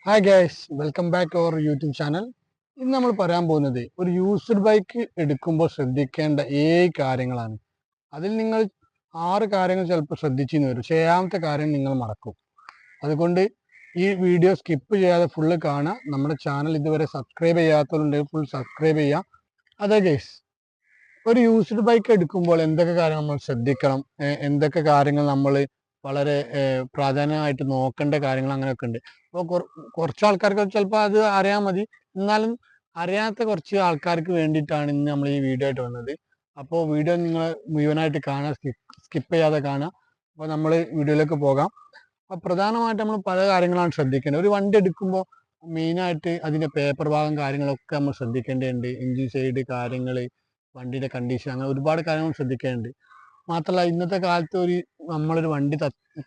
Hi guys, welcome back to our YouTube channel. ഇന്ന് നമ്മൾ പറയാൻ പോകുന്നത് ഒരു യൂസ്ഡ് ബൈക്ക് എടുക്കുമ്പോൾ ശ്രദ്ധിക്കേണ്ട 7 കാര്യങ്ങളാണ്. അതിൽ നിങ്ങൾ 6 കാര്യങ്ങൾ ചിലപ്പോൾ ശ്രദ്ധിച്ചെന്ന് വരും, പക്ഷേ 7ാമത്തെ കാര്യം നിങ്ങൾ മറക്കും. അതുകൊണ്ട് ഈ വീഡിയോ സ്കിപ്പ് ചെയ്യാതെ ഫുള്ള് കാണുക. നമ്മുടെ ചാനൽ ഇതുവരെ സബ്സ്ക്രൈബ് ചെയ്യാത്തവരുണ്ടെങ്കിൽ ഫുൾ സബ്സ്ക്രൈബ് ചെയ്യുക. അതെ ഗൈസ്, ഒരു യൂസ്ഡ് ബൈക്ക് എടുക്കുമ്പോൾ എന്തൊക്കെ കാര്യങ്ങൾ നമ്മൾ ശ്രദ്ധിക്കണം, എന്തൊക്കെ കാര്യങ്ങൾ നമ്മൾ വളരെ പ്രാധാന്യമായിട്ട് നോക്കേണ്ട കാര്യങ്ങൾ അങ്ങനെയൊക്കെ ഉണ്ട്. അപ്പോൾ കുറച്ച് ആൾക്കാർക്ക് ചിലപ്പോൾ അത് അറിയാൻ മതി, എന്നാലും അറിയാത്ത കുറച്ച് ആൾക്കാർക്ക് വേണ്ടിയിട്ടാണ് ഇന്ന് നമ്മൾ ഈ വീഡിയോ ആയിട്ട് വന്നത്. അപ്പോൾ വീഡിയോ നിങ്ങൾ മുഴുവനായിട്ട് കാണുക, സ്കിപ്പ് ചെയ്യാതെ കാണുക. അപ്പോൾ നമ്മൾ വീഡിയോയിലേക്ക് പോകാം. അപ്പോൾ പ്രധാനമായിട്ട് നമ്മൾ പല കാര്യങ്ങളാണ് ശ്രദ്ധിക്കേണ്ടത്. ഒരു വണ്ടി എടുക്കുമ്പോൾ മെയിനായിട്ട് അതിൻ്റെ പേപ്പർ ഭാഗം കാര്യങ്ങളൊക്കെ നമ്മൾ ശ്രദ്ധിക്കേണ്ടതുണ്ട്. എൻജിൻ സൈഡ് കാര്യങ്ങൾ, വണ്ടിയുടെ കണ്ടീഷൻ, അങ്ങനെ ഒരുപാട് കാര്യങ്ങൾ ശ്രദ്ധിക്കേണ്ടതുണ്ട്. മാത്രമല്ല ഇന്നത്തെ കാലത്ത് നമ്മളൊരു വണ്ടി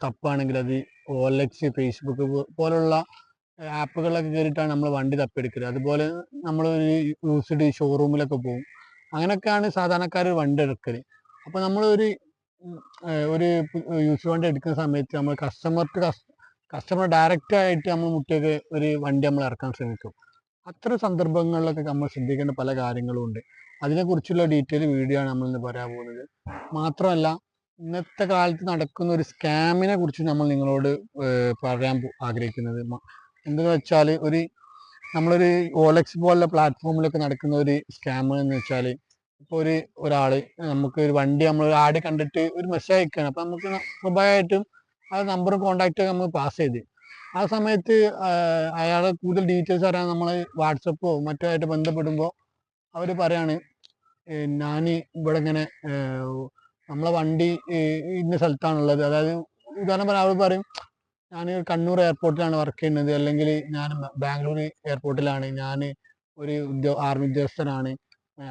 തപ്പാണെങ്കിൽ അത് OLX, ഫേസ്ബുക്ക് പോലുള്ള ആപ്പുകളിലൊക്കെ കയറിയിട്ടാണ് നമ്മൾ വണ്ടി തപ്പിയെടുക്കല്. അതുപോലെ നമ്മളൊരു യൂസ്ഡ് ഷോറൂമിലൊക്കെ പോകും. അങ്ങനെയൊക്കെയാണ് സാധാരണക്കാർ വണ്ടി എടുക്കല്. അപ്പോൾ നമ്മളൊരു യൂസ്ഡ് വണ്ടി എടുക്കുന്ന സമയത്ത് നമ്മൾ കസ്റ്റമർ ഡയറക്റ്റ് ആയിട്ട് നമ്മൾ മുറ്റേക്ക് ഒരു വണ്ടി നമ്മൾ ഇറക്കാൻ ശ്രമിക്കും. അത്തരം സന്ദർഭങ്ങളിലൊക്കെ നമ്മൾ ശ്രദ്ധിക്കേണ്ട പല കാര്യങ്ങളും ഉണ്ട്. അതിനെക്കുറിച്ചുള്ള ഡീറ്റെയിൽ വീഡിയോ ആണ് നമ്മൾ ഇന്ന് പറയാൻ പോകുന്നത്. മാത്രമല്ല ഇന്നത്തെ കാലത്ത് നടക്കുന്ന ഒരു സ്കാമിനെ കുറിച്ച് നമ്മൾ നിങ്ങളോട് പറയാൻ ആഗ്രഹിക്കുന്നത്. എന്തെന്ന് വെച്ചാൽ നമ്മളൊരു OLX പോലുള്ള പ്ലാറ്റ്ഫോമിലൊക്കെ നടക്കുന്ന ഒരു സ്കാം എന്ന് വെച്ചാൽ, ഇപ്പോൾ ഒരാൾ നമുക്ക് ഒരു വണ്ടി നമ്മൾ ആഡ് കണ്ടിട്ട് ഒരു മെസ്സേജ് അയക്കുകയാണ്. അപ്പം നമുക്ക് സ്വാഭാവികമായിട്ടും ആ നമ്പറും കോൺടാക്റ്റ് നമ്മൾ പാസ് ചെയ്ത് ആ സമയത്ത് അയാളെ കൂടുതൽ ഡീറ്റെയിൽസ് അറിയാൻ നമ്മൾ വാട്സപ്പോ മറ്റോ ആയിട്ട് ബന്ധപ്പെടുമ്പോൾ അവർ പറയാണ്, ഞാൻ ഇവിടെ ഇങ്ങനെ നമ്മളെ വണ്ടി ഇന്ന സ്ഥലത്താണുള്ളത്. അതായത് ഉദാഹരണം പറയാൻ അവർ പറയും, ഞാൻ കണ്ണൂർ എയർപോർട്ടിലാണ് വർക്ക് ചെയ്യുന്നത്, അല്ലെങ്കിൽ ഞാൻ ബാംഗ്ലൂർ എയർപോർട്ടിലാണ്, ഞാൻ ഒരു ആർമി ഉദ്യോഗസ്ഥനാണ്.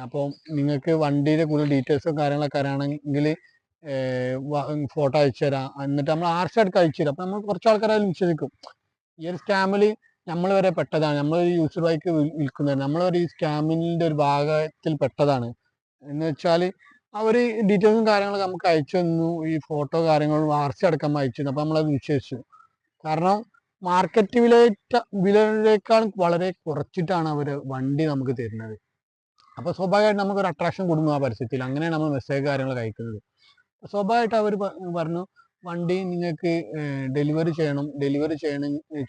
അപ്പോൾ നിങ്ങൾക്ക് വണ്ടിയുടെ കൂടുതൽ ഡീറ്റെയിൽസും കാര്യങ്ങളൊക്കെ അറിയണമെങ്കിൽ ഫോട്ടോ അയച്ചു തരാം, എന്നിട്ട് നമ്മൾ ആർഷായിട്ട് അയച്ചു തരാം. അപ്പം നമ്മൾ കുറച്ച് ആൾക്കാരെ വിശ്വസിക്കും. ഈ ഒരു സ്കാമിൽ നമ്മൾ വരെ പെട്ടതാണ്. നമ്മളൊരു യൂസർ ബൈക്ക് വിൽക്കുന്നത് നമ്മളൊരു ഈ സ്കാമിൻ്റെ ഒരു ഭാഗത്തിൽ പെട്ടതാണ്. എന്ന് വെച്ചാൽ അവർ ഡീറ്റെയിൽസും കാര്യങ്ങളൊക്കെ നമുക്ക് അയച്ചു തന്നു, ഈ ഫോട്ടോ കാര്യങ്ങളും RC അടക്കം അയച്ചു തന്നു. അപ്പം നമ്മളത് വിശ്വസിച്ചു. കാരണം മാർക്കറ്റ് വിലയിലേക്കാൾ വളരെ കുറച്ചിട്ടാണ് അവർ വണ്ടി നമുക്ക് തരുന്നത്. അപ്പോൾ സ്വാഭാവികമായിട്ട് നമുക്കൊരു അട്രാക്ഷൻ കൊടുക്കും ആ പരസ്യത്തിൽ. അങ്ങനെയാണ് നമ്മൾ മെസ്സേജ് കാര്യങ്ങളൊക്കെ അയക്കുന്നത്. സ്വാഭാവികമായിട്ട് അവർ പറഞ്ഞു, വണ്ടി നിങ്ങൾക്ക് ഡെലിവറി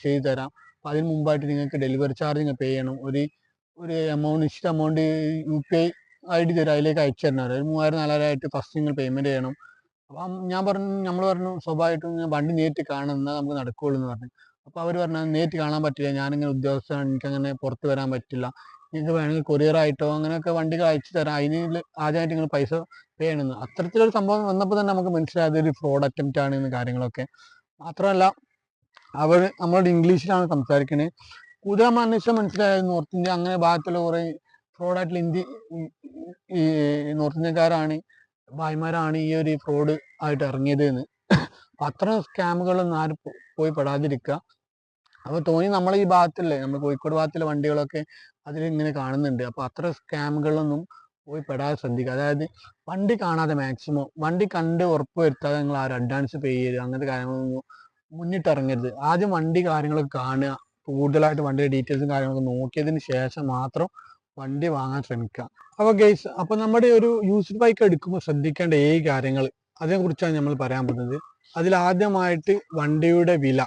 ചെയ്ത് തരാം. അപ്പം അതിന് മുമ്പായിട്ട് നിങ്ങൾക്ക് ഡെലിവറി ചാർജ് പേ ചെയ്യണം. ഒരു നിശ്ചിത എമൗണ്ട് UPI ID തരാം, അതിലേക്ക് അയച്ചു തരണം. ഒരു 3000-4000 ആയിട്ട് ഫസ്റ്റ് നിങ്ങൾ പേയ്മെൻറ്റ് ചെയ്യണം. അപ്പം നമ്മൾ പറഞ്ഞു സ്വാഭാവികമായിട്ടും വണ്ടി നേരിട്ട് കാണണം, എന്നാൽ നമുക്ക് നടക്കുകയുള്ളൂ എന്ന് പറഞ്ഞു. അപ്പോൾ അവർ പറഞ്ഞു, നേരിട്ട് കാണാൻ പറ്റില്ല, ഞാനിങ്ങനെ ഉദ്യോഗസ്ഥനാണ്, എനിക്കങ്ങനെ പുറത്ത് വരാൻ പറ്റില്ല, നിങ്ങൾക്ക് വേണമെങ്കിൽ കൊറിയറായിട്ടോ അങ്ങനെയൊക്കെ വണ്ടികൾ അയച്ചു തരാം, അതിന് ആദ്യമായിട്ട് നിങ്ങൾ പൈസ പേ ചെയ്യണമെന്ന്. അത്തരത്തിലൊരു സംഭവം വന്നപ്പോൾ തന്നെ നമുക്ക് മനസ്സിലായത് ഒരു ഫ്രോഡ് അറ്റംപ്റ്റ് ആണ് എന്ന് കാര്യങ്ങളൊക്കെ. മാത്രമല്ല നമ്മളോട് ഇംഗ്ലീഷിലാണ് സംസാരിക്കുന്നത്. കൂടുതൽ നമ്മൾ അന്വേഷിച്ചാൽ മനസ്സിലായത് നോർത്ത് ഇന്ത്യ അങ്ങനെ ഭാഗത്തുള്ള കുറേ ഫ്രോഡായിട്ടുള്ള ഈ നോർത്ത് ഇന്ത്യക്കാരാണ്, ഭായിമാരാണ് ഈ ഒരു ഫ്രോഡ് ആയിട്ട് ഇറങ്ങിയത് എന്ന്. അപ്പം അത്തരം സ്കാമുകളൊന്നും ആരും പോയി പെടാതിരിക്കുക. അപ്പോൾ തോന്നി നമ്മളെ ഈ ഭാഗത്തില്ലേ, നമ്മൾ കോഴിക്കോട് ഭാഗത്തുള്ള വണ്ടികളൊക്കെ അതിലിങ്ങനെ കാണുന്നുണ്ട്. അപ്പോൾ അത്തരം സ്കാമുകളൊന്നും പോയി പെടാതെ ശ്രദ്ധിക്കുക. അതായത് വണ്ടി കാണാതെ മാക്സിമം വണ്ടി കണ്ട് ഉറപ്പ് വരുത്താതെ നിങ്ങൾ ആരും അഡ്വാൻസ് പേ ചെയ്ത് അങ്ങനത്തെ കാര്യങ്ങളൊന്നും മുന്നിട്ടിറങ്ങരുത്. ആദ്യം വണ്ടി കാര്യങ്ങളൊക്കെ കാണുക, കൂടുതലായിട്ട് വണ്ടിയുടെ ഡീറ്റെയിൽസും കാര്യങ്ങളൊക്കെ നോക്കിയതിന് ശേഷം മാത്രം വണ്ടി വാങ്ങാൻ ശ്രമിക്കുക. അപ്പോൾ ഗൈസ്, അപ്പോൾ നമ്മുടെ ഒരു യൂസ്ഡ് ബൈക്ക് എടുക്കുമ്പോൾ ശ്രദ്ധിക്കേണ്ട 7 കാര്യങ്ങൾ, അതിനെക്കുറിച്ചാണ് നമ്മൾ പറയാൻ പോകുന്നത്. അതിലാദ്യമായിട്ട് വണ്ടിയുടെ വില.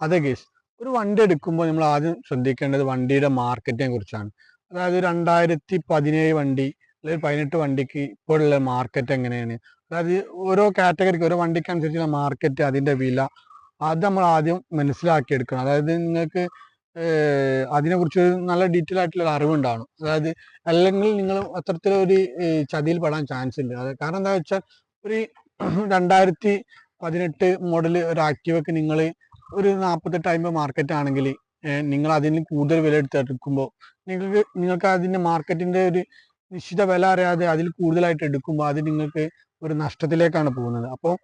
അതെ ഗൈസ്, ഒരു വണ്ടി എടുക്കുമ്പോൾ നമ്മൾ ആദ്യം ശ്രദ്ധിക്കേണ്ടത് വണ്ടിയുടെ മാർക്കറ്റിനെ കുറിച്ചാണ്. അതായത് 2017 വണ്ടി അല്ലെങ്കിൽ 18 വണ്ടിക്ക് ഇപ്പോഴുള്ള മാർക്കറ്റ് എങ്ങനെയാണ്, അതായത് ഓരോ കാറ്റഗറിക്ക് ഓരോ വണ്ടിക്ക് അനുസരിച്ചുള്ള മാർക്കറ്റ്, അതിൻ്റെ വില, അത് നമ്മൾ ആദ്യം മനസ്സിലാക്കിയെടുക്കണം. അതായത് നിങ്ങൾക്ക് അതിനെക്കുറിച്ച് നല്ല ഡീറ്റെയിൽ ആയിട്ടുള്ള അറിവുണ്ടാവണം. അതായത് അല്ലെങ്കിൽ നിങ്ങൾ അത്തരത്തിലൊരു ചതിയിൽ പെടാൻ ചാൻസ് ഉണ്ട്. അത് കാരണം എന്താ വെച്ചാൽ, ഒരു 2018 മോഡൽ ഒരു ആക്റ്റീവക്ക് നിങ്ങൾ ഒരു 48-50 മാർക്കറ്റ് ആണെങ്കിൽ നിങ്ങൾ അതിന് കൂടുതൽ വില എടുക്കുമ്പോൾ നിങ്ങൾക്ക് അതിൻ്റെ മാർക്കറ്റിൻ്റെ ഒരു നിശ്ചിത വില അറിയാതെ അതിൽ കൂടുതലായിട്ട് എടുക്കുമ്പോൾ അത് നിങ്ങൾക്ക് ഒരു നഷ്ടത്തിലേക്കാണ് പോകുന്നത്. അപ്പോൾ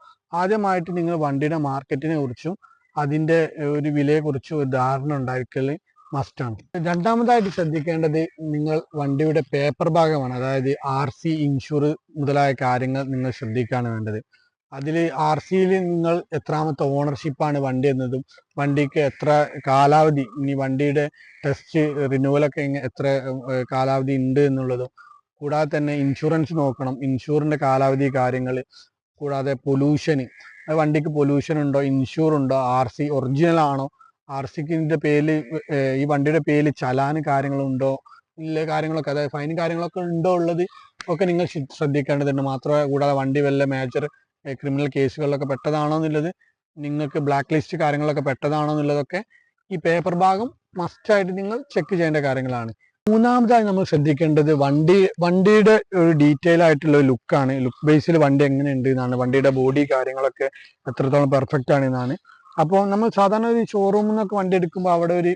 ആദ്യമായിട്ട് നിങ്ങൾ വണ്ടിയുടെ മാർക്കറ്റിനെ കുറിച്ചും അതിൻ്റെ ഒരു വിലയെക്കുറിച്ചും ഒരു ധാരണ ഉണ്ടായിരിക്കൽ മസ്റ്റാണ്. രണ്ടാമതായിട്ട് ശ്രദ്ധിക്കേണ്ടത് നിങ്ങൾ വണ്ടിയുടെ പേപ്പർ ഭാഗമാണ്. അതായത് RC, ഇൻഷുർ മുതലായ കാര്യങ്ങൾ നിങ്ങൾ ശ്രദ്ധിക്കുകയാണ് വേണ്ടത്. അതിൽ RC നിങ്ങൾ എത്രാമത്തെ ഓണർഷിപ്പാണ് വണ്ടി എന്നതും വണ്ടിക്ക് എത്ര കാലാവധി ഇനി വണ്ടിയുടെ ടെസ്റ്റ് റിന്യൂവലൊക്കെ എത്ര കാലാവധി ഉണ്ട് എന്നുള്ളതും കൂടാതെ തന്നെ ഇൻഷുറൻസ് നോക്കണം, ഇൻഷൂറിൻ്റെ കാലാവധി കാര്യങ്ങൾ, കൂടാതെ പൊല്യൂഷന്, വണ്ടിക്ക് പൊല്യൂഷൻ ഉണ്ടോ, ഇൻഷൂർ ഉണ്ടോ, RC ഒറിജിനൽ ആണോ, RCക്കിൻ്റെ പേരിൽ ഈ വണ്ടിയുടെ പേരിൽ ചലാന് കാര്യങ്ങളുണ്ടോ ഇല്ല കാര്യങ്ങളൊക്കെ, അതായത് ഫൈനും കാര്യങ്ങളൊക്കെ ഉണ്ടോ ഉള്ളത് ഒക്കെ നിങ്ങൾ ശ്രദ്ധിക്കേണ്ടതുണ്ട്. മാത്രമേ കൂടാതെ വണ്ടി വല്ല മേജർ ക്രിമിനൽ കേസുകളിലൊക്കെ പെട്ടതാണോ എന്നുള്ളത്, നിങ്ങൾക്ക് ബ്ലാക്ക് ലിസ്റ്റ് കാര്യങ്ങളൊക്കെ പെട്ടതാണോ എന്നുള്ളതൊക്കെ ഈ പേപ്പർ ഭാഗം മസ്റ്റായിട്ട് നിങ്ങൾ ചെക്ക് ചെയ്യേണ്ട കാര്യങ്ങളാണ്. മൂന്നാമതായി നമ്മൾ ശ്രദ്ധിക്കേണ്ടത് വണ്ടിയുടെ ഒരു ഡീറ്റെയിൽ ആയിട്ടുള്ള ലുക്കാണ്. ലുക്ക് ബേസിൽ വണ്ടി എങ്ങനെയുണ്ട് എന്നാണ്, വണ്ടിയുടെ ബോഡി കാര്യങ്ങളൊക്കെ എത്രത്തോളം പെർഫെക്റ്റ് ആണ് എന്നാണ്. അപ്പോൾ നമ്മൾ സാധാരണ ഒരു ഷോറൂമിൽ നിന്നൊക്കെ വണ്ടി എടുക്കുമ്പോൾ അവിടെ ഒരു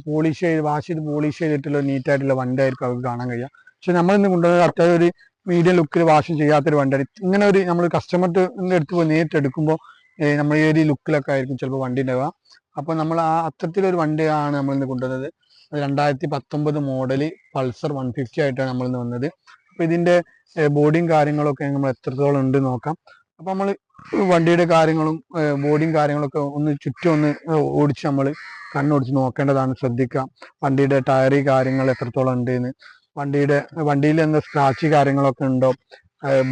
പോളിഷ് ചെയ്ത് വാഷ് ചെയ്ത് പോളിഷ് ചെയ്തിട്ടുള്ള നീറ്റായിട്ടുള്ള വണ്ടി ആയിരിക്കും അവർക്ക് കാണാൻ കഴിയുക. പക്ഷെ നമ്മളിന്ന് കൊണ്ടുവന്നത് അത്യാവശ്യം ഒരു മീഡിയം ലുക്കിൽ വാഷ് ചെയ്യാത്തൊരു വണ്ടിയാണ്. ഇങ്ങനെ ഒരു നമ്മൾ കസ്റ്റമറിൻ്റെ അടുത്ത് പോയി നേരിട്ട് എടുക്കുമ്പോൾ നമ്മൾ ഈ ഒരു ലുക്കിലൊക്കെ ആയിരിക്കും ചിലപ്പോൾ വണ്ടി ഉണ്ടാവുക. അപ്പോൾ നമ്മൾ ആ അത്തരത്തിലൊരു വണ്ടിയാണ് നമ്മളിന്ന് കൊണ്ടുവന്നത്. 2019 മോഡൽ പൾസർ 150 ആയിട്ടാണ് നമ്മളിന്ന് വന്നത്. അപ്പോൾ ഇതിൻ്റെ ബോഡിയും കാര്യങ്ങളൊക്കെ നമ്മൾ എത്രത്തോളം ഉണ്ട് നോക്കാം. അപ്പോൾ നമ്മൾ വണ്ടിയുടെ കാര്യങ്ങളും ബോഡിയും കാര്യങ്ങളൊക്കെ ഒന്ന് ചുറ്റും ഒന്ന് ഓടിച്ച് നമ്മൾ കണ്ണോടിച്ച് നോക്കേണ്ടതാണ്, ശ്രദ്ധിക്കുക. വണ്ടിയുടെ ടയറി കാര്യങ്ങൾ എത്രത്തോളം ഉണ്ട് എന്ന്, വണ്ടിയിൽ എന്താ സ്ക്രാച്ച് കാര്യങ്ങളൊക്കെ ഉണ്ടോ,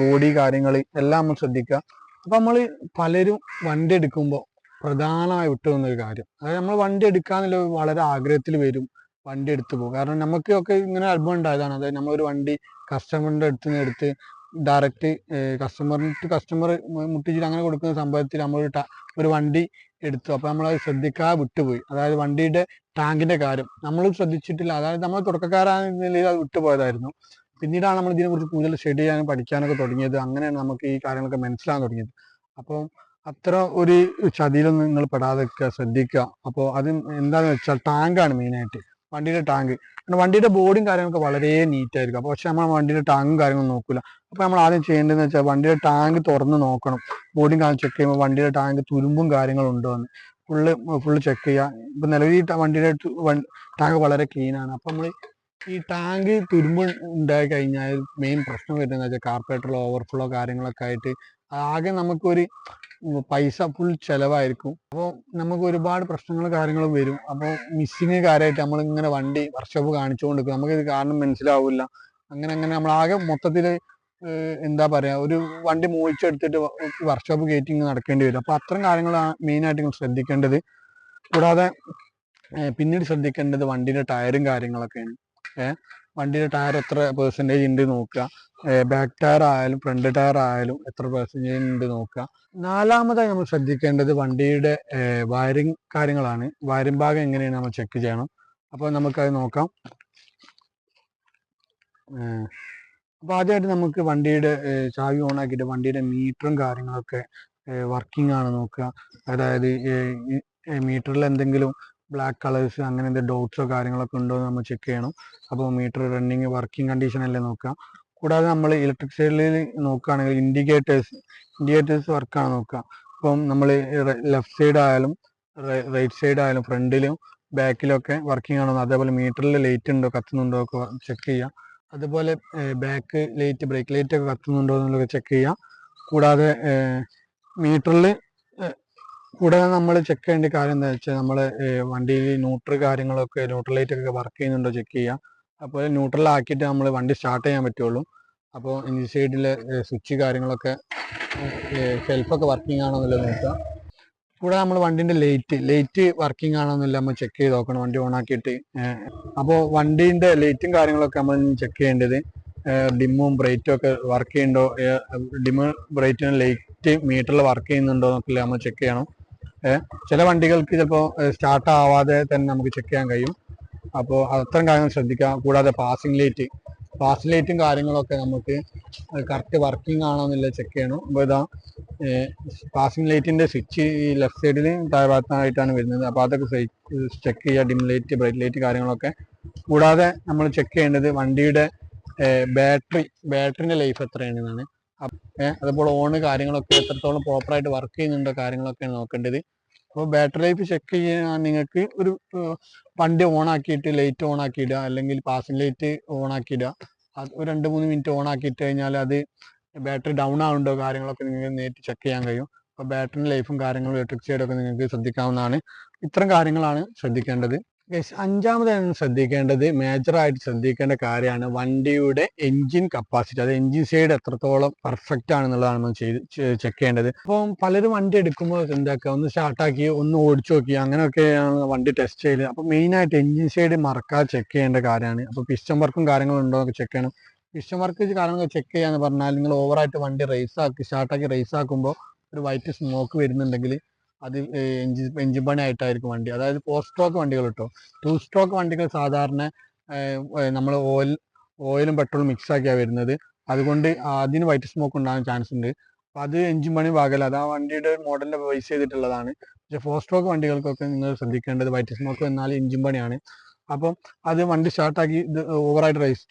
ബോഡി കാര്യങ്ങൾ എല്ലാം നമ്മൾ ശ്രദ്ധിക്കുക. അപ്പം നമ്മൾ പലരും വണ്ടി എടുക്കുമ്പോൾ പ്രധാനമായി വിട്ടുപോകുന്നൊരു കാര്യം, അതായത് നമ്മൾ വണ്ടി എടുക്കാന്നുള്ള വളരെ ആഗ്രഹത്തിൽ വരും, വണ്ടി എടുത്തു പോകും. കാരണം നമുക്കൊക്കെ ഇങ്ങനെ അനുഭവം ഉണ്ടായതാണ്. അതായത് നമ്മളൊരു വണ്ടി കസ്റ്റമറിൻ്റെ അടുത്ത് നിന്ന് എടുത്ത് ഡയറക്റ്റ് കസ്റ്റമർ മുട്ടിച്ചിട്ട് അങ്ങനെ കൊടുക്കുന്ന സംഭവത്തിൽ ഒരു വണ്ടി എടുത്തു. അപ്പോൾ നമ്മളത് ശ്രദ്ധിക്കാതെ വിട്ടുപോയി. അതായത് വണ്ടിയുടെ ടാങ്കിന്റെ കാര്യം നമ്മൾ ശ്രദ്ധിച്ചിട്ടില്ല. അതായത് നമ്മൾ തുടക്കക്കാരായ നിലയിൽ അത് വിട്ടുപോയതായിരുന്നു. പിന്നീടാണ് നമ്മൾ ഇതിനെക്കുറിച്ച് കൂടുതൽ സ്റ്റഡി ചെയ്യാനും പഠിക്കാനൊക്കെ തുടങ്ങിയത്. അങ്ങനെയാണ് നമുക്ക് ഈ കാര്യങ്ങളൊക്കെ മനസ്സിലാകാൻ തുടങ്ങിയത്. അപ്പോൾ അത്ര ഒരു ചതിയിലൊന്നും നിങ്ങൾ പെടാതെ ശ്രദ്ധിക്കുക. അപ്പോൾ അത് എന്താണെന്ന് വെച്ചാൽ ടാങ്കാണ് മെയിനായിട്ട്, വണ്ടിയുടെ ടാങ്ക്. കാരണം വണ്ടിയുടെ ബോഡിയും കാര്യങ്ങളൊക്കെ വളരെ നീറ്റ് ആയിരിക്കും. അപ്പോൾ പക്ഷെ നമ്മൾ വണ്ടിയുടെ ടാങ്കും കാര്യങ്ങളും നോക്കില്ല. അപ്പോൾ നമ്മൾ ആദ്യം ചെയ്യേണ്ടതെന്ന് വെച്ചാൽ വണ്ടിയുടെ ടാങ്ക് തുറന്ന് നോക്കണം. ബോഡിയും കാര്യം ചെക്ക് ചെയ്യുമ്പോൾ വണ്ടിയുടെ ടാങ്ക് തുരുമ്പും കാര്യങ്ങളും ഉണ്ടോ എന്ന് ഫുള്ള് ചെക്ക് ചെയ്യുക. ഇപ്പം നിലവിൽ വണ്ടിയുടെ ടാങ്ക് വളരെ ക്ലീനാണ്. അപ്പം നമ്മൾ ഈ ടാങ്ക് തുരുമ്പ് ഉണ്ടായി കഴിഞ്ഞാൽ മെയിൻ പ്രശ്നം വരുന്നത് വെച്ചാൽ കാർപ്പറേറ്ററിലോ ഓവർഫ്ലോ കാര്യങ്ങളൊക്കെ ആയിട്ട് ആകെ നമുക്കൊരു പൈസ ഫുൾ ചിലവായിരിക്കും. അപ്പോൾ നമുക്ക് ഒരുപാട് പ്രശ്നങ്ങളും കാര്യങ്ങളും വരും. അപ്പോൾ മിസ്സിങ് കാര്യമായിട്ട് നമ്മളിങ്ങനെ വണ്ടി വർക്ക്ഷോപ്പ് കാണിച്ചുകൊണ്ടിരിക്കും, നമുക്കിത് കാരണം മനസ്സിലാവില്ല. അങ്ങനെ നമ്മളാകെ മൊത്തത്തിൽ എന്താ പറയുക, ഒരു വണ്ടി മോഹിച്ചെടുത്തിട്ട് വർക്ക്ഷോപ്പ് കയറ്റി നടക്കേണ്ടി വരും. അപ്പോൾ അത്തരം കാര്യങ്ങളാണ് മെയിനായിട്ട് നിങ്ങൾ ശ്രദ്ധിക്കേണ്ടത്. കൂടാതെ പിന്നീട് ശ്രദ്ധിക്കേണ്ടത് വണ്ടിയുടെ ടയറും കാര്യങ്ങളൊക്കെയാണ്. വണ്ടിയുടെ ടയർ എത്ര പെർസെൻറ്റേജ് ഉണ്ട് നോക്കുക. ബാക്ക് ടയർ ആയാലും ഫ്രണ്ട് ടയർ ആയാലും എത്ര പെർസെൻറ്റേജ് ഉണ്ട് നോക്കുക. നാലാമതായി നമ്മൾ ശ്രദ്ധിക്കേണ്ടത് വണ്ടിയുടെ വയറിങ് കാര്യങ്ങളാണ്. വയറിംഗ് ഭാഗം എങ്ങനെയാണ് നമ്മൾ ചെക്ക് ചെയ്യണം. അപ്പോൾ നമുക്കത് നോക്കാം. അപ്പോൾ ആദ്യമായിട്ട് നമുക്ക് വണ്ടിയുടെ ചാവി ഓൺ ആക്കിയിട്ട് വണ്ടിയുടെ മീറ്ററും കാര്യങ്ങളൊക്കെ വർക്കിംഗ് ആണ് നോക്കുക. അതായത് മീറ്ററിൽ എന്തെങ്കിലും ബ്ലാക്ക് കളേഴ്സ് അങ്ങനെ എന്തെങ്കിലും ഡോട്ട്സോ കാര്യങ്ങളൊക്കെ ഉണ്ടോ എന്ന് നമ്മൾ ചെക്ക് ചെയ്യണം. അപ്പോൾ മീറ്റർ റണ്ണിങ് വർക്കിംഗ് കണ്ടീഷൻ അല്ലേ നോക്കുക. കൂടാതെ നമ്മൾ ഇലക്ട്രിക് സൈഡിൽ നോക്കുകയാണെങ്കിൽ ഇൻഡിക്കേറ്റേഴ്സ് വർക്കാണ് നോക്കുക. അപ്പം നമ്മൾ ലെഫ്റ്റ് സൈഡ് ആയാലും റൈറ്റ് സൈഡ് ആയാലും ഫ്രണ്ടിലും ബാക്കിലൊക്കെ വർക്കിംഗ് ആണോ, അതേപോലെ മീറ്ററിൽ ലൈറ്റ് ഉണ്ടോ കത്തുന്നുണ്ടോ ഒക്കെ ചെക്ക് ചെയ്യുക. അതുപോലെ ബാക്ക് ലൈറ്റ് ബ്രേക്ക് ലൈറ്റ് ഒക്കെ കത്തുന്നുണ്ടോ എന്നുള്ളത് ചെക്ക് ചെയ്യുക. കൂടാതെ മീറ്ററിൽ കൂടാതെ നമ്മൾ ചെക്ക് ചെയ്യേണ്ട കാര്യം എന്താ വെച്ചാൽ നമ്മൾ വണ്ടിയിൽ ന്യൂട്രൽ ലൈറ്റ് ഒക്കെ വർക്ക് ചെയ്യുന്നുണ്ടോ ചെക്ക് ചെയ്യുക. അതുപോലെ ന്യൂട്രലാക്കിയിട്ട് നമ്മൾ വണ്ടി സ്റ്റാർട്ട് ചെയ്യാൻ പറ്റുള്ളൂ. അപ്പോൾ ഇഞ്ചിൻ സൈഡിലെ സ്വിച്ച് കാര്യങ്ങളൊക്കെ സെൽഫൊക്കെ വർക്കിംഗ് ആണോ എന്നുള്ളത് നോക്കുക. കൂടാതെ നമ്മൾ വണ്ടിൻ്റെ ലൈറ്റ് വർക്കിംഗ് ആണോ എന്നുള്ളത് നമ്മൾ ചെക്ക് ചെയ്ത് നോക്കണം വണ്ടി ഓൺ ആക്കിയിട്ട്. അപ്പോൾ വണ്ടീൻ്റെ ലൈറ്റും കാര്യങ്ങളൊക്കെ നമ്മൾ ചെക്ക് ചെയ്യേണ്ടത് ഡിമ്മും ബ്രൈറ്റും ഒക്കെ വർക്ക് ചെയ്യുന്നുണ്ടോ, ഡിമ്മ് ബ്രൈറ്റും ലൈറ്റ് മീറ്ററിൽ വർക്ക് ചെയ്യുന്നുണ്ടോ എന്നൊക്കെ നമ്മൾ ചെക്ക് ചെയ്യണം. ചില വണ്ടികൾക്ക് ചിലപ്പോൾ സ്റ്റാർട്ട് ആവാതെ തന്നെ നമുക്ക് ചെക്ക് ചെയ്യാൻ കഴിയും. അപ്പോൾ അത്തരം കാര്യങ്ങൾ ശ്രദ്ധിക്കുക. കൂടാതെ പാസിംഗ് ലൈറ്റും കാര്യങ്ങളൊക്കെ നമുക്ക് കറക്റ്റ് വർക്കിംഗ് ആണോ എന്നുള്ളത് ചെക്ക് ചെയ്യണം. അപ്പോൾ ഇതാ പാസിംഗ് ലൈറ്റിൻ്റെ സ്വിച്ച് ഈ ലെഫ്റ്റ് സൈഡിൽ താഴെ ഭാഗത്തായിട്ടാണ് വരുന്നത്. അപ്പോൾ അതൊക്കെ ചെക്ക് ചെയ്യുക, ഡിം ലൈറ്റ് ബ്രൈറ്റ് ലൈറ്റ് കാര്യങ്ങളൊക്കെ. കൂടാതെ നമ്മൾ ചെക്ക് ചെയ്യേണ്ടത് വണ്ടിയുടെ ബാറ്ററിൻ്റെ ലൈഫ് എത്രയാണെന്നാണ്. അതുപോലെ ഓണ് കാര്യങ്ങളൊക്കെ എത്രത്തോളം പ്രോപ്പറായിട്ട് വർക്ക് ചെയ്യുന്നുണ്ടോ കാര്യങ്ങളൊക്കെയാണ് നോക്കേണ്ടത്. അപ്പോൾ ബാറ്ററി ലൈഫ് ചെക്ക് ചെയ്യാൻ നിങ്ങൾക്ക് ഒരു വണ്ടി ഓൺ ആക്കിയിട്ട് ലൈറ്റ് ഓൺ ആക്കിയിടുക, അല്ലെങ്കിൽ പാസിംഗ് ലൈറ്റ് ഓൺ ആക്കിയിടുക. അത് ഒരു 2-3 മിനിറ്റ് ഓൺ ആക്കിയിട്ട് കഴിഞ്ഞാൽ അത് ബാറ്ററി ഡൗൺ ആവുന്നുണ്ടോ കാര്യങ്ങളൊക്കെ നിങ്ങൾക്ക് നേരിട്ട് ചെക്ക് ചെയ്യാൻ കഴിയും. അപ്പോൾ ബാറ്ററിൻ്റെ ലൈഫും കാര്യങ്ങളും ഇലക്ട്രിക് സൈഡൊക്കെ നിങ്ങൾക്ക് ശ്രദ്ധിക്കാവുന്നതാണ്. ഇത്തരം കാര്യങ്ങളാണ് ശ്രദ്ധിക്കേണ്ടത്. അഞ്ചാമതായി ശ്രദ്ധിക്കേണ്ടത്, മേജറായിട്ട് ശ്രദ്ധിക്കേണ്ട കാര്യമാണ് വണ്ടിയുടെ എൻജിൻ കപ്പാസിറ്റി. അത് എൻജിൻ സൈഡ് എത്രത്തോളം പെർഫെക്റ്റ് ആണെന്നുള്ളതാണ് നമ്മൾ ചെക്ക് ചെയ്യേണ്ടത്. അപ്പം പലരും വണ്ടി എടുക്കുമ്പോൾ എന്താക്കുക, ഒന്ന് സ്റ്റാർട്ടാക്കി ഒന്ന് ഓടിച്ചു നോക്കി അങ്ങനെയൊക്കെയാണ് വണ്ടി ടെസ്റ്റ് ചെയ്ത്. അപ്പോൾ മെയിനായിട്ട് എൻജിൻ സൈഡ് മറക്കാതെ ചെക്ക് ചെയ്യേണ്ട കാര്യമാണ്. അപ്പോൾ പിസ്റ്റൺ വർക്കും കാര്യങ്ങളും ഉണ്ടോ എന്നൊക്കെ ചെക്ക് ചെയ്യണം. പിസ്റ്റൺ വർക്ക് കാര്യങ്ങൾ ചെക്ക് ചെയ്യാന്ന് പറഞ്ഞാൽ, നിങ്ങൾ ഓവറായിട്ട് വണ്ടി സ്റ്റാർട്ടാക്കി റേസ് ആക്കുമ്പോൾ ഒരു വൈറ്റ് സ്മോക്ക് വരുന്നുണ്ടെങ്കിൽ അത് എഞ്ചിൻ പണി ആയിട്ടായിരിക്കും വണ്ടി. അതായത് 4 സ്ട്രോക്ക് വണ്ടികൾ കേട്ടോ. 2 സ്ട്രോക്ക് വണ്ടികൾ സാധാരണ നമ്മൾ ഓയിലും പെട്രോളും മിക്സ് ആക്കിയാണ് വരുന്നത്. അതുകൊണ്ട് അതിന് വൈറ്റ് സ്മോക്ക് ഉണ്ടാകാൻ ചാൻസ് ഉണ്ട്. അപ്പം അത് എഞ്ചിൻ പണി ഭാഗമല്ല, അത് ആ വണ്ടിയുടെ മോഡലിനെ ബേസ് ചെയ്തിട്ടുള്ളതാണ്. പക്ഷേ 4 സ്ട്രോക്ക് വണ്ടികൾക്കൊക്കെ നിങ്ങൾ ശ്രദ്ധിക്കേണ്ടത് വൈറ്റ് സ്മോക്ക് വന്നാൽ എഞ്ചിൻ പണിയാണ്. അപ്പം അത് വണ്ടി സ്റ്റാർട്ടാക്കി ഇത് ഓവറായിട്ട്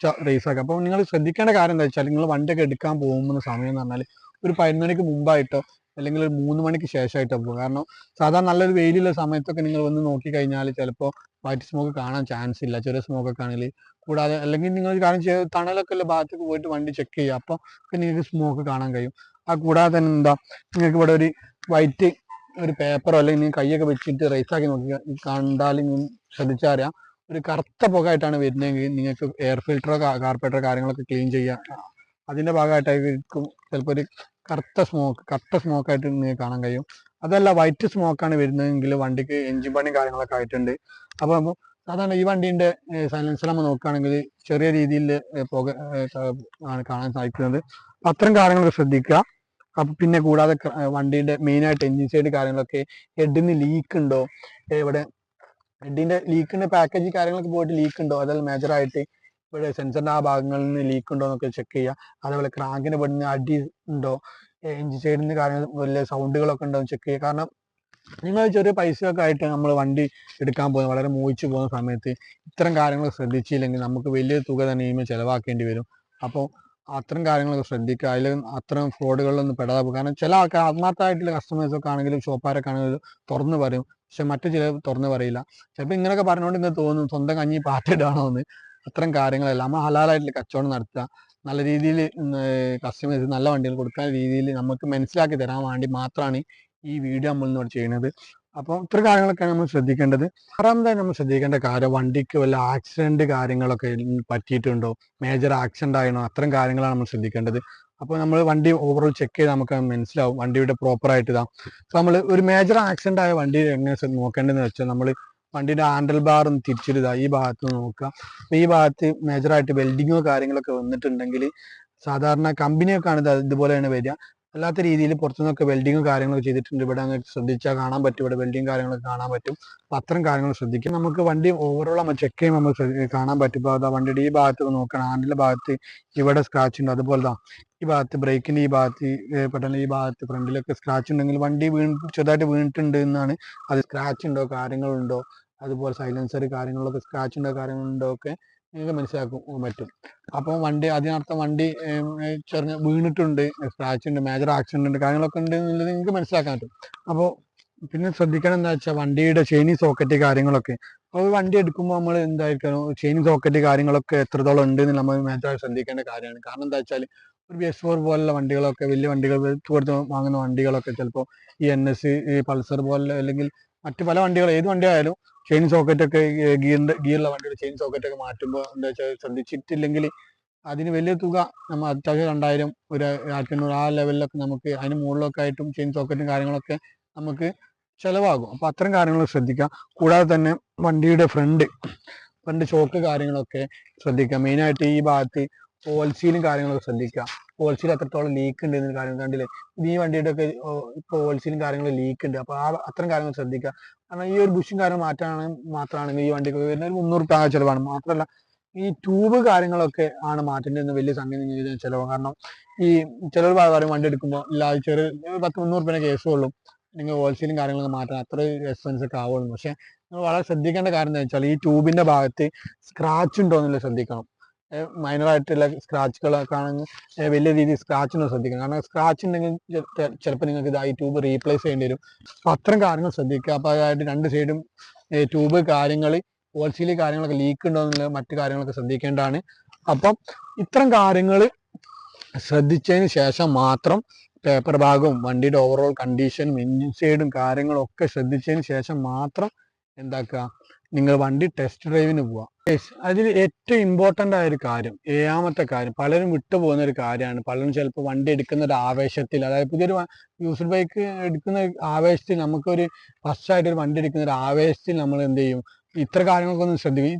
റേസ് ആക്കുക. അപ്പം നിങ്ങൾ ശ്രദ്ധിക്കേണ്ട കാര്യം എന്താ വെച്ചാൽ, നിങ്ങൾ വണ്ടിയൊക്കെ എടുക്കാൻ പോകുന്ന സമയം എന്ന് പറഞ്ഞാൽ ഒരു 11 മണിക്ക് മുമ്പായിട്ടോ അല്ലെങ്കിൽ ഒരു 3 മണിക്ക് ശേഷമായിട്ടോ പോകും. കാരണം സാധാരണ നല്ലൊരു വെയിലുള്ള സമയത്തൊക്കെ നിങ്ങൾ വന്ന് നോക്കി കഴിഞ്ഞാൽ ചിലപ്പോൾ വൈറ്റ് സ്മോക്ക് കാണാൻ ചാൻസ് ഇല്ല, ചെറിയ സ്മോക്കൊക്കെ ആണെങ്കിൽ. കൂടാതെ അല്ലെങ്കിൽ നിങ്ങൾ കാര്യം ചെയ്ത് തണലൊക്കെ ഉള്ള ഭാഗത്തേക്ക് പോയിട്ട് വണ്ടി ചെക്ക് ചെയ്യുക, അപ്പോൾ നിങ്ങൾക്ക് സ്മോക്ക് കാണാൻ കഴിയും. ആ കൂടാതെ തന്നെ എന്താ, നിങ്ങൾക്ക് ഇവിടെ ഒരു വൈറ്റ് ഒരു പേപ്പറോ അല്ലെങ്കിൽ നിങ്ങൾ കൈയൊക്കെ വെച്ചിട്ട് റേസാക്കി നോക്കി കണ്ടാൽ ശ്രദ്ധിച്ചറിയാം, ഒരു കറുത്ത പുകയായിട്ടാണ് വരുന്നതെങ്കിൽ നിങ്ങൾക്ക് എയർ ഫിൽറ്ററോ കാർപ്പറേറ്ററോ കാര്യങ്ങളൊക്കെ ക്ലീൻ ചെയ്യുക. അതിൻ്റെ ഭാഗമായിട്ടായിരിക്കും ചിലപ്പോൾ ഒരു കട്ട സ്മോക്കായിട്ട് നിങ്ങൾക്ക് കാണാൻ കഴിയും. അതല്ല വൈറ്റ് സ്മോക്കാണ് വരുന്നതെങ്കിൽ വണ്ടിക്ക് എഞ്ചിൻ പണിയും കാര്യങ്ങളൊക്കെ ആയിട്ടുണ്ട്. അപ്പോൾ സാധാരണ ഈ വണ്ടീൻ്റെ സൈലൻസർ നമ്മൾ നോക്കുകയാണെങ്കിൽ ചെറിയ രീതിയിൽ പുക ആണ് കാണാൻ സാധിക്കുന്നത്. അത്തരം കാര്യങ്ങളൊക്കെ ശ്രദ്ധിക്കുക. അപ്പം പിന്നെ കൂടാതെ വണ്ടീൻ്റെ മെയിനായിട്ട് എഞ്ചിൻ സൈഡ് കാര്യങ്ങളൊക്കെ, ഹെഡിന് ലീക്ക് ഉണ്ടോ, ഇവിടെ ഹെഡിൻ്റെ ലീക്കിൻ്റെ പാക്കേജ് കാര്യങ്ങളൊക്കെ പോയിട്ട് ലീക്ക് ഉണ്ടോ, അതെല്ലാം മേജറായിട്ട് ഇവിടെ സെൻസറിൻ്റെ ആ ഭാഗങ്ങളിൽ നിന്ന് ലീക്ക് ഉണ്ടോ എന്നൊക്കെ ചെക്ക് ചെയ്യുക. അതേപോലെ ക്രാങ്കിന് പെടുന്ന അടി ഉണ്ടോ, എഞ്ചിൻ സൈഡിന് കാര്യങ്ങൾ വലിയ സൗണ്ടുകളൊക്കെ ഉണ്ടോ എന്ന് ചെക്ക് ചെയ്യുക. കാരണം നിങ്ങൾ ചെറിയ പൈസയൊക്കെ ആയിട്ട് നമ്മൾ വണ്ടി എടുക്കാൻ പോകുന്നത്, വളരെ മോഹിച്ചു പോകുന്ന സമയത്ത് ഇത്തരം കാര്യങ്ങൾ ശ്രദ്ധിച്ചില്ലെങ്കിൽ നമുക്ക് വലിയ തുക തന്നെ ഇനിമേൽ ചിലവാക്കേണ്ടി വരും. അപ്പോൾ അത്തരം കാര്യങ്ങളൊക്കെ ശ്രദ്ധിക്കുക. അതിൽ അത്തരം ഫ്രോഡുകളിലൊന്നും പെടാതെ പോകും. കാരണം ചില ആൾക്കാർ ആത്മാർത്ഥമായിട്ടുള്ള കസ്റ്റമേഴ്സൊക്കെ ആണെങ്കിലും ഷോപ്പുകാരൊക്കെ ആണെങ്കിലും തുറന്ന് പറയും, പക്ഷെ മറ്റു ചിലർ തുറന്ന് പറയില്ല. ചിലപ്പോൾ ഇങ്ങനെയൊക്കെ പറഞ്ഞുകൊണ്ട് ഇന്ന് തോന്നും സ്വന്തം കഞ്ഞി പാറ്റിടാണോ എന്ന്. അത്തരം കാര്യങ്ങളെല്ലാം നമ്മൾ ഹലാലായിട്ടുള്ള കച്ചവടം നടത്തുക, നല്ല രീതിയിൽ കസ്റ്റമേഴ്സ് നല്ല വണ്ടികൾ കൊടുക്കുന്ന രീതിയിൽ നമുക്ക് മനസ്സിലാക്കി തരാൻ വേണ്ടി മാത്രമാണ് ഈ വീഡിയോ നമ്മൾ ഇന്നോട് ചെയ്യുന്നത്. അപ്പോൾ ഇത്ര കാര്യങ്ങളൊക്കെയാണ് നമ്മൾ ശ്രദ്ധിക്കേണ്ടത്. ആറാമതായി നമ്മൾ ശ്രദ്ധിക്കേണ്ട കാര്യം, വണ്ടിക്ക് വല്ല ആക്സിഡന്റ് കാര്യങ്ങളൊക്കെ പറ്റിയിട്ടുണ്ടോ, മേജർ ആക്സിഡന്റ് ആയണോ, അത്തരം കാര്യങ്ങളാണ് നമ്മൾ ശ്രദ്ധിക്കേണ്ടത്. അപ്പോൾ നമ്മൾ വണ്ടി ഓവറോൾ ചെക്ക് ചെയ്ത് നമുക്ക് മനസ്സിലാവും വണ്ടിയുടെ പ്രോപ്പറായിട്ട് ഇതാ. അപ്പോൾ നമ്മൾ ഒരു മേജർ ആക്സിഡന്റ് ആയ വണ്ടി എങ്ങനെ നോക്കേണ്ടതെന്ന് വെച്ചാൽ, നമ്മൾ വണ്ടിയുടെ ഹാൻഡിൽ ബാറും തിരിച്ചിടുക, ഈ ഭാഗത്ത് നോക്കുക. അപ്പോൾ ഈ ഭാഗത്ത് മേജറായിട്ട് വെൽഡിങ്ങോ കാര്യങ്ങളൊക്കെ വന്നിട്ടുണ്ടെങ്കിൽ സാധാരണ കമ്പനിയൊക്കെ ആണ് ഇതുപോലെയാണ് വരിക. അല്ലാത്ത രീതിയിൽ പുറത്തുനിന്നൊക്കെ വെൽഡിങ്ങും കാര്യങ്ങളൊക്കെ ചെയ്തിട്ടുണ്ട്. ഇവിടെ അങ്ങനെ ശ്രദ്ധിച്ചാൽ കാണാൻ പറ്റും, ഇവിടെ വെൽഡിങ് കാര്യങ്ങളൊക്കെ കാണാൻ പറ്റും. അപ്പോൾ അത്തരം കാര്യങ്ങൾ ശ്രദ്ധിക്കും. നമുക്ക് വണ്ടി ഓവറോൾ നമ്മൾ ചെക്ക് ചെയ്യുമ്പോൾ നമുക്ക് കാണാൻ പറ്റും. ഇപ്പോൾ അതാ വണ്ടിയുടെ ഈ ഭാഗത്ത് നോക്കണം, ഹാൻഡിലെ ഭാഗത്ത് ഇവിടെ സ്ക്രാച്ച് ഉണ്ട്. അതുപോലെ ഈ ഭാഗത്ത് ബ്രേക്കിൻ്റെ ഈ ഭാഗത്ത് പെട്ടെന്ന് ഈ ഭാഗത്ത് ഫ്രണ്ടിലൊക്കെ സ്ക്രാച്ച് ഉണ്ടെങ്കിൽ വണ്ടി ചെറുതായിട്ട് വീണിട്ടുണ്ട് എന്നാണ്. അത് സ്ക്രാച്ച് ഉണ്ടോ കാര്യങ്ങളുണ്ടോ, അതുപോലെ സൈലൻസർ കാര്യങ്ങളൊക്കെ സ്ക്രാച്ച് ഉണ്ടോ കാര്യങ്ങളുണ്ടോ ഒക്കെ നിങ്ങൾക്ക് മനസ്സിലാക്കാൻ പറ്റും. അപ്പോൾ വണ്ടി അതിനർത്ഥം വണ്ടി ചെറിയ വീണിട്ടുണ്ട്, സ്ക്രാച്ച് ഉണ്ട്, മേജർ ആക്സിഡന്റ് ഉണ്ട്, കാര്യങ്ങളൊക്കെ ഉണ്ട് എന്നുള്ളത് നിങ്ങൾക്ക് മനസ്സിലാക്കാൻ പറ്റും. അപ്പോൾ പിന്നെ ശ്രദ്ധിക്കണം എന്താ വെച്ചാൽ വണ്ടിയുടെ ചെയിനിങ് സോക്കറ്റ് കാര്യങ്ങളൊക്കെ. അപ്പോൾ വണ്ടി എടുക്കുമ്പോൾ നമ്മൾ എന്തായിരിക്കണം, ചെയിനിങ് സോക്കറ്റ് കാര്യങ്ങളൊക്കെ എത്രത്തോളം ഉണ്ട് എന്ന് നമ്മൾ മേജറായി ശ്രദ്ധിക്കേണ്ട കാര്യമാണ്. കാരണം എന്താ വെച്ചാൽ ഒരു BS4 പോലുള്ള വണ്ടികളൊക്കെ, വലിയ വണ്ടികൾ കൊടുത്ത് വാങ്ങുന്ന വണ്ടികളൊക്കെ ചിലപ്പോൾ ഈ NS, ഈ പൾസർ പോലെ അല്ലെങ്കിൽ മറ്റു പല വണ്ടികൾ, ഏത് വണ്ടിയായാലും ചെയിൻ സോക്കറ്റൊക്കെ ഗിയറുള്ള വണ്ടിയുടെ ചെയിൻ സോക്കറ്റൊക്കെ മാറ്റുമ്പോൾ എന്താ വെച്ചാൽ ശ്രദ്ധിച്ചിട്ടില്ലെങ്കിൽ അതിന് വലിയ തുക, നമ്മൾ അത്യാവശ്യം 2000, ഒരു 1500 ആ ലെവലിലൊക്കെ നമുക്ക് അതിന് മുകളിലൊക്കെ ആയിട്ടും ചെയിൻ സോക്കറ്റും കാര്യങ്ങളൊക്കെ നമുക്ക് ചിലവാകും. അപ്പോൾ അത്തരം കാര്യങ്ങൾ ശ്രദ്ധിക്കുക. കൂടാതെ തന്നെ വണ്ടിയുടെ ഫ്രണ്ട് ചോക്ക് കാര്യങ്ങളൊക്കെ ശ്രദ്ധിക്കുക. മെയിനായിട്ട് ഈ ഭാഗത്ത് ഓയിൽ കാര്യങ്ങളൊക്കെ ശ്രദ്ധിക്കുക. ഓയിൽ എത്രത്തോളം ലീക്ക് ഉണ്ട് എന്നൊരു കാര്യം കണ്ടില്ലേ. ഈ വണ്ടിയുടെ ഒക്കെ ഇപ്പോൾ ഓയിൽ കാര്യങ്ങൾ ലീക്ക് ഉണ്ട്. അപ്പോൾ അത്തരം കാര്യങ്ങൾ ശ്രദ്ധിക്കുക. കാരണം ഈ ഒരു ബുഷും കാര്യം മാത്രമാണെങ്കിൽ ഈ വണ്ടിക്ക് വരുന്ന ഒരു 300 രൂപ ചിലവാണ്. മാത്രമല്ല ഈ ട്യൂബ് കാര്യങ്ങളൊക്കെ ആണ് മാറ്റേണ്ടതെന്ന് വലിയ സംഖ്യ ചിലവാണ്. കാരണം ഈ ചിലർ കാര്യം വണ്ടി എടുക്കുമ്പോൾ ചെറിയ 10-300 രൂപേനെ കേസ് കൊള്ളും. നിങ്ങൾ ഓയിൽ കാര്യങ്ങളൊക്കെ മാറ്റാൻ അത്ര എക്സ്പെൻസ് ഒക്കെ ആവുള്ളൂ. പക്ഷെ നിങ്ങൾ വളരെ ശ്രദ്ധിക്കേണ്ട കാര്യം എന്താ വെച്ചാൽ, ഈ ട്യൂബിന്റെ ഭാഗത്ത് സ്ക്രാച്ച് ഉണ്ടോ എന്നുള്ളത് ശ്രദ്ധിക്കണം. മൈനറായിട്ടുള്ള സ്ക്രാച്ചുകളൊക്കെ ആണെങ്കിൽ വലിയ രീതിയിൽ സ്ക്രാച്ച് ഉണ്ടോ ശ്രദ്ധിക്കണം. കാരണം സ്ക്രാച്ച് ഉണ്ടെങ്കിൽ ചിലപ്പോൾ നിങ്ങൾക്ക് ഈ ട്യൂബ് റീപ്ലേസ് ചെയ്യേണ്ടി വരും. അപ്പോൾ അത്തരം കാര്യങ്ങൾ ശ്രദ്ധിക്കുക. അപ്പോൾ അതായത് രണ്ട് സൈഡും ട്യൂബ് കാര്യങ്ങൾ, ഓയിൽ കാര്യങ്ങളൊക്കെ ലീക്ക് ഉണ്ടോ എന്നുള്ള മറ്റു കാര്യങ്ങളൊക്കെ ശ്രദ്ധിക്കേണ്ടതാണ്. അപ്പം ഇത്തരം കാര്യങ്ങൾ ശ്രദ്ധിച്ചതിന് ശേഷം മാത്രം പേപ്പർ ഭാഗവും വണ്ടിയുടെ ഓവറോൾ കണ്ടീഷനും എൻജിൻ സൈഡും കാര്യങ്ങളും ഒക്കെ ശ്രദ്ധിച്ചതിന് ശേഷം മാത്രം എന്താക്കുക, നിങ്ങൾ വണ്ടി ടെസ്റ്റ് ഡ്രൈവിന് പോവുക. അതിൽ ഏറ്റവും ഇമ്പോർട്ടൻ്റ് ആയ ഒരു കാര്യം, ഏഴാമത്തെ കാര്യം, പലരും വിട്ടുപോകുന്ന ഒരു കാര്യമാണ്. പലരും ചിലപ്പോൾ വണ്ടി എടുക്കുന്ന ഒരു ആവേശത്തിൽ, അതായത് പുതിയൊരു യൂസ്ഡ് ബൈക്ക് എടുക്കുന്ന ആവേശത്തിൽ, നമുക്കൊരു ഫസ്റ്റായിട്ട് ഒരു വണ്ടി എടുക്കുന്ന ഒരു ആവേശത്തിൽ നമ്മൾ എന്ത് ചെയ്യും, ഇത്ര കാര്യങ്ങളൊക്കെ ഒന്ന് ശ്രദ്ധിക്കും.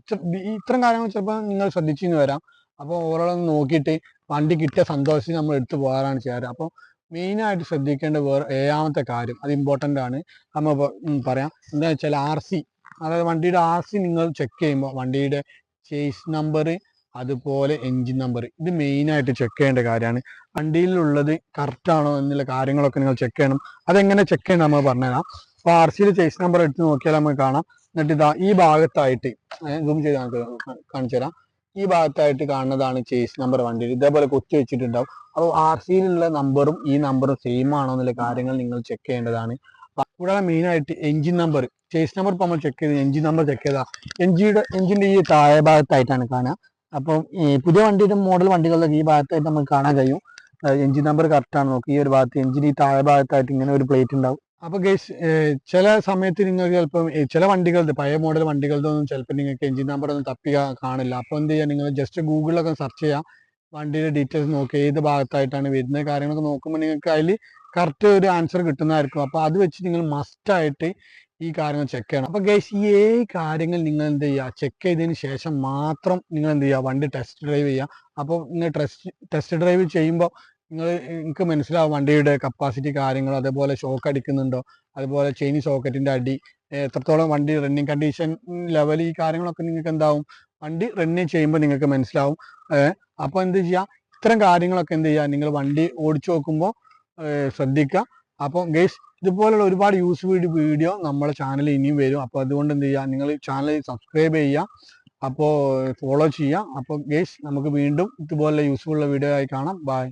ഇത്തരം കാര്യങ്ങൾ ചിലപ്പോൾ നിങ്ങൾ ശ്രദ്ധിച്ചെന്ന് വരാം. അപ്പോൾ ഓവറോൾ ഒന്ന് നോക്കിയിട്ട് വണ്ടി കിട്ടിയ സന്തോഷത്തിൽ നമ്മൾ എടുത്തു പോകാറാണ് ചെയ്യാറ്. അപ്പോൾ മെയിനായിട്ട് ശ്രദ്ധിക്കേണ്ട ഏഴാമത്തെ കാര്യം, അത് ഇമ്പോർട്ടൻ്റ് ആണ്. നമ്മൾ പറയാം എന്താ വെച്ചാൽ RC, അതായത് വണ്ടിയുടെ RC നിങ്ങൾ ചെക്ക് ചെയ്യുമ്പോൾ വണ്ടിയുടെ ചേസ് നമ്പർ അതുപോലെ എൻജിൻ നമ്പർ, ഇത് മെയിനായിട്ട് ചെക്ക് ചെയ്യേണ്ട കാര്യമാണ്. വണ്ടിയിലുള്ളത് കറക്റ്റ് ആണോ എന്നുള്ള കാര്യങ്ങളൊക്കെ നിങ്ങൾ ചെക്ക് ചെയ്യണം. അതെങ്ങനെ ചെക്ക് ചെയ്യണം നമ്മൾ പറഞ്ഞുതരാം. അപ്പോൾ RCയിൽ ചേസ് നമ്പർ എടുത്ത് നോക്കിയാൽ നമുക്ക് കാണാം. എന്നിട്ട് ഇതാ ഈ ഭാഗത്തായിട്ട് സൂം ചെയ്ത് കാണിച്ചു തരാം. ഈ ഭാഗത്തായിട്ട് കാണുന്നതാണ് ചേസ് നമ്പർ വണ്ടിയിൽ ഇതേപോലെ കൊത്തി വെച്ചിട്ടുണ്ടാവും. അപ്പോൾ RCയിലുള്ള നമ്പറും ഈ നമ്പറും സെയിം ആണോ എന്നുള്ള കാര്യങ്ങൾ നിങ്ങൾ ചെക്ക് ചെയ്യേണ്ടതാണ്. കൂടാതെ മെയിനായിട്ട് എൻജിൻ നമ്പർ, ചേസ് നമ്പർ ഇപ്പോൾ നമ്മൾ ചെക്ക് ചെയ്ത് എൻജിൻ നമ്പർ ചെക്ക് ചെയ്താൽ എൻജിൻ്റെ ഈ താഴെ ഭാഗത്തായിട്ടാണ് കാണുക. അപ്പം ഈ പുതിയ വണ്ടിയുടെ മോഡൽ വണ്ടികളുടെ ഈ ഭാഗത്തായിട്ട് നമുക്ക് കാണാൻ കഴിയും എൻജിൻ നമ്പർ കറക്റ്റ് ആണ്. നോക്കി ഈ ഒരു ഭാഗത്ത് എൻജിൻ ഈ താഴെ ഭാഗത്തായിട്ട് ഇങ്ങനെ ഒരു പ്ലേറ്റ് ഉണ്ടാവും. അപ്പോൾ ഗൈസ് ചില സമയത്ത് നിങ്ങൾക്ക് ചിലപ്പം ചില വണ്ടികളുടെ പഴയ മോഡൽ വണ്ടികളുടെ ഒന്നും ചിലപ്പോൾ നിങ്ങൾക്ക് എൻജിൻ നമ്പർ ഒന്നും തപ്പി കാണില്ല. അപ്പോൾ എന്ത് ചെയ്യുക, നിങ്ങൾ ജസ്റ്റ് ഗൂഗിളിലൊക്കെ സെർച്ച് ചെയ്യുക, വണ്ടിയുടെ ഡീറ്റെയിൽസ് നോക്കുക, ഏത് ഭാഗത്തായിട്ടാണ് വരുന്ന കാര്യങ്ങളൊക്കെ നോക്കുമ്പോൾ നിങ്ങൾക്ക് അതിൽ കറക്റ്റ് ഒരു ആൻസർ കിട്ടുന്നതായിരിക്കും. അപ്പോൾ അത് വെച്ച് നിങ്ങൾ മസ്റ്റായിട്ട് ഈ കാര്യങ്ങൾ ചെക്ക് ചെയ്യണം. അപ്പോൾ ഗൈസ് ഈ കാര്യങ്ങൾ നിങ്ങൾ എന്ത് ചെയ്യുക, ചെക്ക് ചെയ്തതിന് ശേഷം മാത്രം നിങ്ങൾ എന്ത് ചെയ്യുക, വണ്ടി ടെസ്റ്റ് ഡ്രൈവ് ചെയ്യുക. അപ്പോൾ നിങ്ങൾ ടെസ്റ്റ് ഡ്രൈവ് ചെയ്യുമ്പോൾ നിങ്ങൾക്ക് മനസ്സിലാവും വണ്ടിയുടെ കപ്പാസിറ്റി കാര്യങ്ങൾ, അതേപോലെ ഷോക്ക് അടിക്കുന്നുണ്ടോ, അതുപോലെ ചെയിൻ സോക്കറ്റിൻ്റെ അടി എത്രത്തോളം വണ്ടി റണ്ണിങ് കണ്ടീഷൻ ലെവൽ, ഈ കാര്യങ്ങളൊക്കെ നിങ്ങൾക്ക് എന്താവും വണ്ടി റണ്ണിങ് ചെയ്യുമ്പോൾ നിങ്ങൾക്ക് മനസ്സിലാവും. അപ്പോൾ എന്ത് ചെയ്യുക, ഇത്തരം കാര്യങ്ങളൊക്കെ എന്ത് ചെയ്യുക, നിങ്ങൾ വണ്ടി ഓടിച്ചു നോക്കുമ്പോൾ ശ്രദ്ധിക്കുക. അപ്പോൾ ഗൈസ് ഇതുപോലുള്ള ഒരുപാട് വീഡിയോ നമ്മുടെ ചാനലിൽ ഇനിയും വരും. അപ്പോൾ അതുകൊണ്ട് എന്ത് ചെയ്യുക, നിങ്ങൾ ചാനൽ സബ്സ്ക്രൈബ് ചെയ്യുക, അപ്പോൾ ഫോളോ ചെയ്യുക. അപ്പോൾ ഗൈസ് നമുക്ക് വീണ്ടും ഇതുപോലുള്ള യൂസ്ഫുൾ വീഡിയോ ആയി കാണാം. ബൈ.